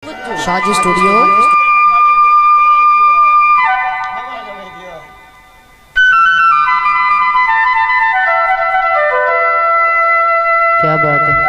Shahaji studio. क्या बात है।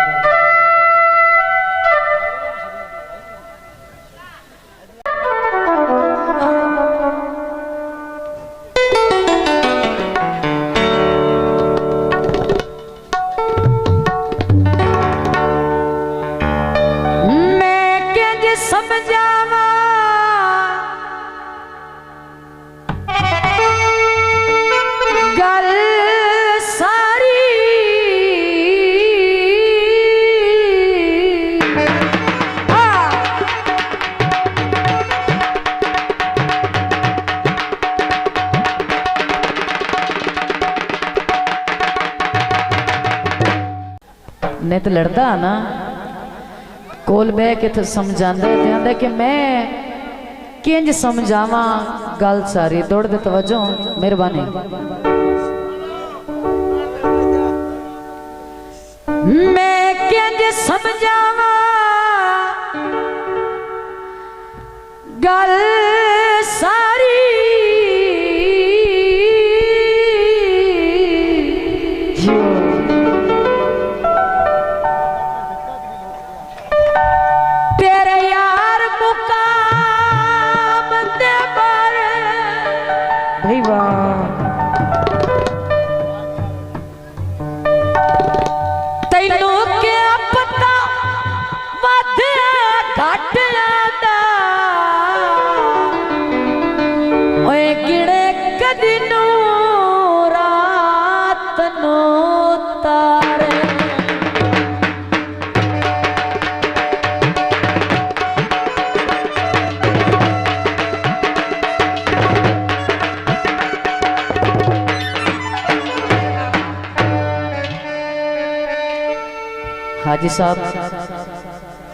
नहीं तो लड़दा ना कोल बह के तो समझांदे कि मैं किंज समझावा गल सारी। दौड़ दे तवज्जो, मेहरबानी। मैं किंज समझावा गल सारी। हाजी साहब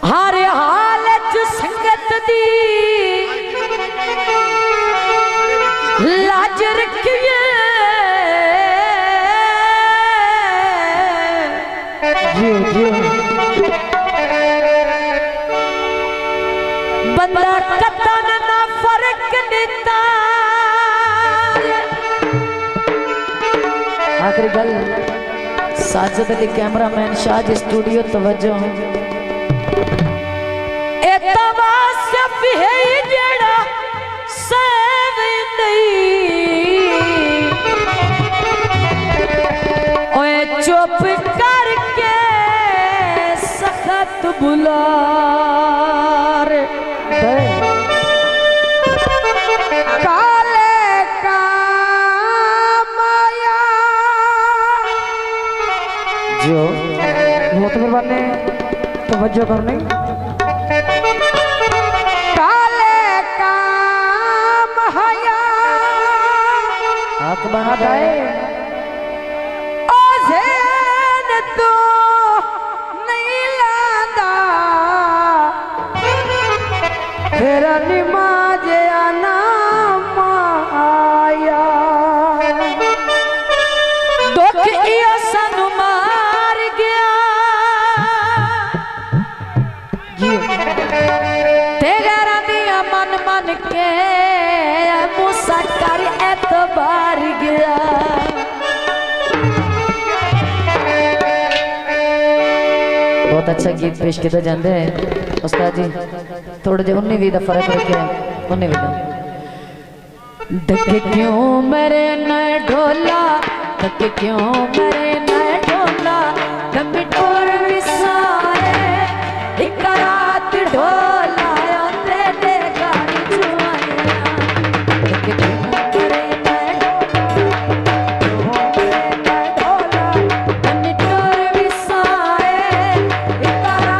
हर हाल च संगत दी लाज रखिए। बंदा कतन ना फर्क देता। आखिरी गल साजिद अली कैमरामैन शाहजी स्टूडियो। तवज्जो चुप करके सखत बुलार काले का माया जो मोतबर बने तवज्जो करने। काले का माया हाथ बना जाए तो नहीं लादा फिर नमाज आना माया। दुख इयो सानू मार गया ते गैरां दियां मन मन के मूसा कर एतबार गया। बहुत अच्छा गीत पेश किया जाता है उस्ताद जी। थोड़े जे 19-20 का फर्क रखे 19-20 का। धक्के क्यों मेरे नए ढोला, धक्के क्यों मेरे नए ढोला। गमी टोर विसाए एक रात ढोला तेरे गाड़ी जुआया। धक्के क्यों मेरे नए ढोला, गमी टोर विसाए ढोला।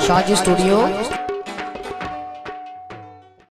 शाहजी स्टूडियो